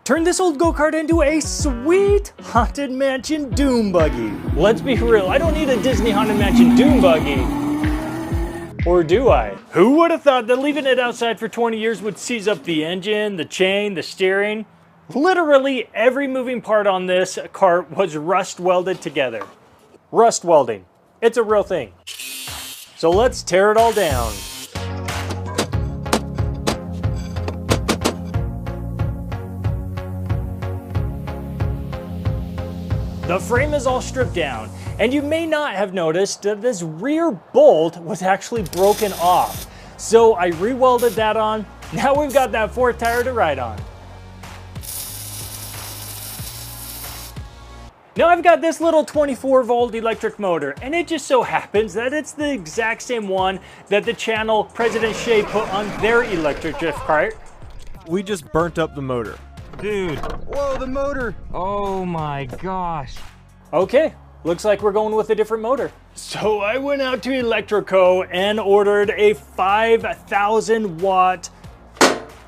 Turn this old go-kart into a sweet Haunted Mansion Doom Buggy. Let's be real, I don't need a Disney Haunted Mansion Doom Buggy. Or do I? Who would have thought that leaving it outside for 20 years would seize up the engine, the chain, the steering? Literally every moving part on this kart was rust welded together. Rust welding, it's a real thing. So let's tear it all down. The frame is all stripped down, and you may not have noticed that this rear bolt was actually broken off. So I re-welded that on. Now we've got that fourth tire to ride on. Now I've got this little 24-volt electric motor, and it just so happens that it's the exact same one that the channel President Shea put on their electric drift kart. We just burnt up the motor. Dude, whoa, the motor! Oh my gosh. Okay, looks like we're going with a different motor. So I went out to Electrico and ordered a 5,000 watt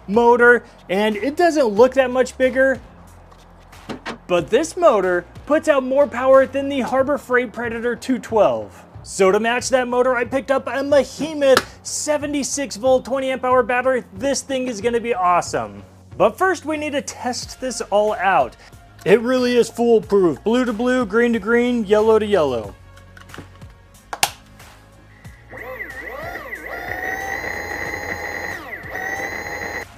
motor, and it doesn't look that much bigger, but this motor puts out more power than the Harbor Freight Predator 212. So to match that motor, I picked up a behemoth 76 volt 20 amp hour battery. This thing is gonna be awesome. But first we need to test this all out. It really is foolproof. Blue to blue, green to green, yellow to yellow.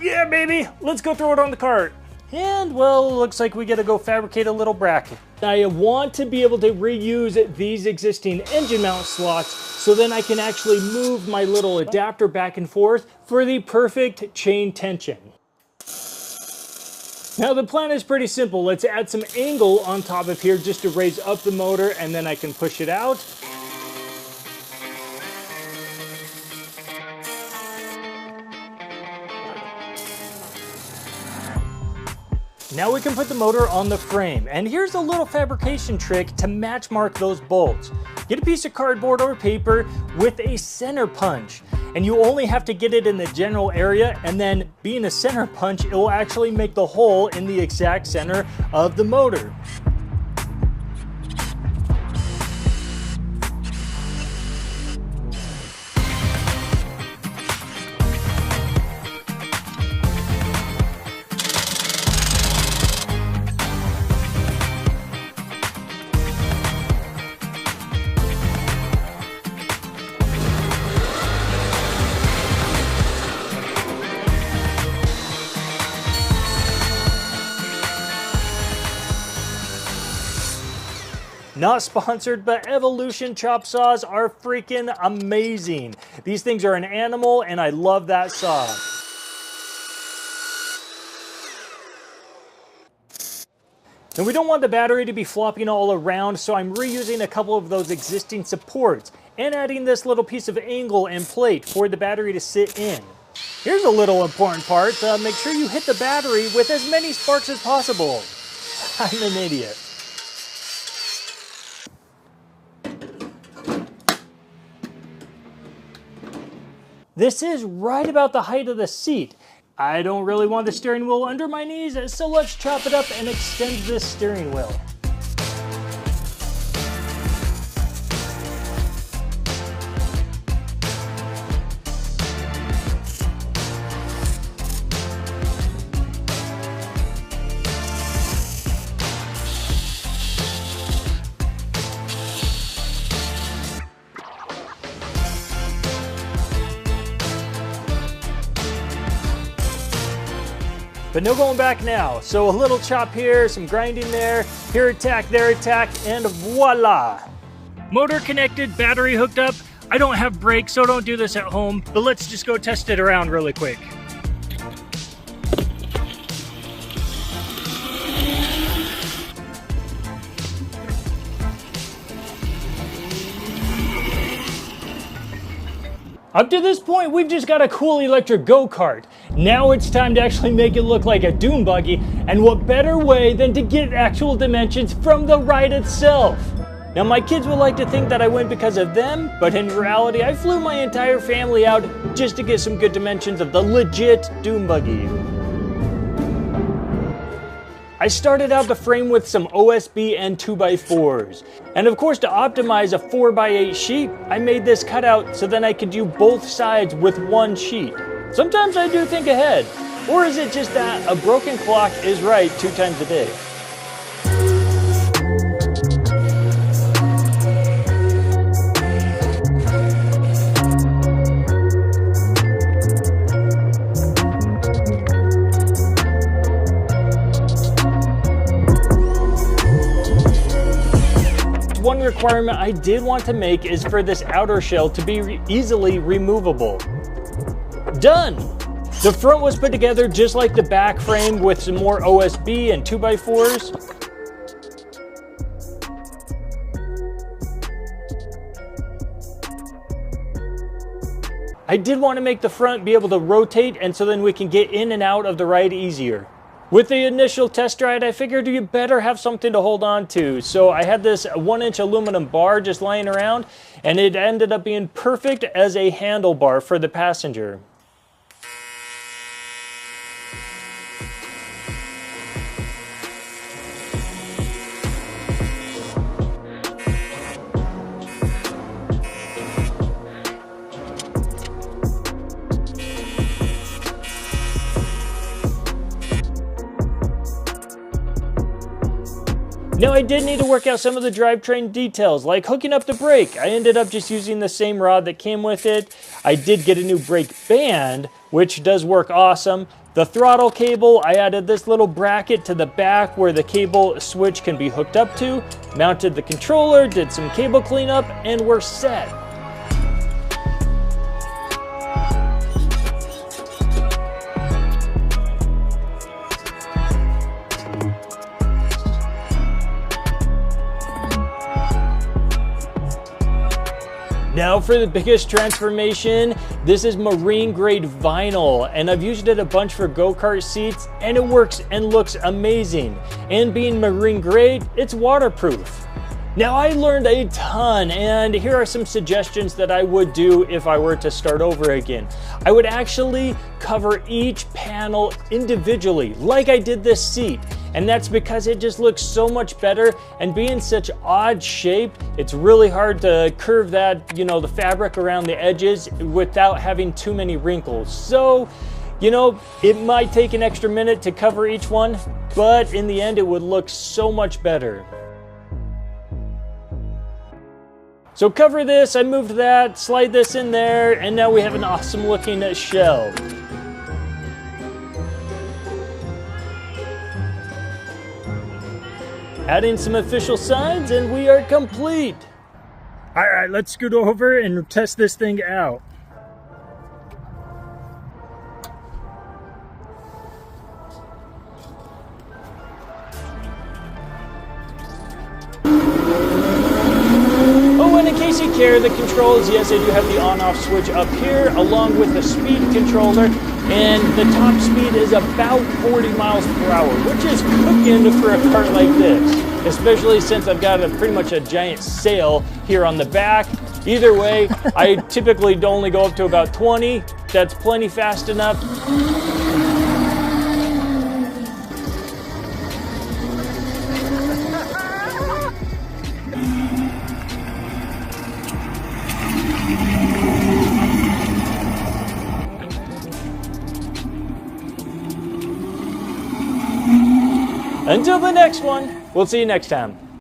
Yeah, baby, let's go throw it on the cart. And well, looks like we gotta go fabricate a little bracket. I want to be able to reuse these existing engine mount slots so then I can actually move my little adapter back and forth for the perfect chain tension. Now the plan is pretty simple. Let's add some angle on top of here just to raise up the motor, and then I can push it out. Now we can put the motor on the frame, and here's a little fabrication trick to match mark those bolts. Get a piece of cardboard or paper with a center punch, and you only have to get it in the general area, and then being a center punch, it will actually make the hole in the exact center of the motor. Not sponsored, but Evolution chop saws are freaking amazing. These things are an animal, and I love that saw. And we don't want the battery to be flopping all around, so I'm reusing a couple of those existing supports and adding this little piece of angle and plate for the battery to sit in. Here's a little important part. Make sure you hit the battery with as many sparks as possible. I'm an idiot. This is right about the height of the seat. I don't really want the steering wheel under my knees, so let's chop it up and extend this steering wheel. But no going back now. So a little chop here, some grinding there, here attack, there attack, and voila. Motor connected, battery hooked up. I don't have brakes, so don't do this at home, but let's just go test it around really quick. Up to this point, we've just got a cool electric go-kart. Now it's time to actually make it look like a dune buggy, and what better way than to get actual dimensions from the ride itself? Now my kids would like to think that I went because of them, but in reality I flew my entire family out just to get some good dimensions of the legit dune buggy. I started out the frame with some OSB and 2x4s. And of course, to optimize a 4x8 sheet, I made this cutout so then I could do both sides with one sheet. Sometimes I do think ahead. Or is it just that a broken clock is right 2 times a day? One requirement I did want to make is for this outer shell to be easily removable. Done! The front was put together just like the back frame with some more OSB and 2x4s. I did want to make the front be able to rotate, and so then we can get in and out of the ride easier. With the initial test ride, I figured you better have something to hold on to. So I had this 1-inch aluminum bar just lying around, and it ended up being perfect as a handlebar for the passenger. Now I did need to work out some of the drivetrain details, like hooking up the brake. I ended up just using the same rod that came with it. I did get a new brake band, which does work awesome. The throttle cable, I added this little bracket to the back where the cable switch can be hooked up to. Mounted the controller, did some cable cleanup, and we're set. Now for the biggest transformation, this is marine grade vinyl, and I've used it a bunch for go-kart seats, and it works and looks amazing. And being marine grade, it's waterproof. Now I learned a ton, and here are some suggestions that I would do if I were to start over again. I would actually cover each panel individually, like I did this seat. And that's because it just looks so much better, and being such odd shape, it's really hard to curve that, the fabric around the edges without having too many wrinkles. So, it might take an extra minute to cover each one, but in the end it would look so much better. So cover this, I moved that, slide this in there, and now we have an awesome looking shell. Adding some official signs, and we are complete. All right, let's scoot over and test this thing out. Oh, and in case you care, the controls, yes, I do have the on-off switch up here, along with the speed controller, and the top speed is about 40 miles per hour, which is cooking for a kart like this, especially since I've got pretty much a giant sail here on the back. Either way, I typically only go up to about 20. That's plenty fast enough. Until the next one, we'll see you next time.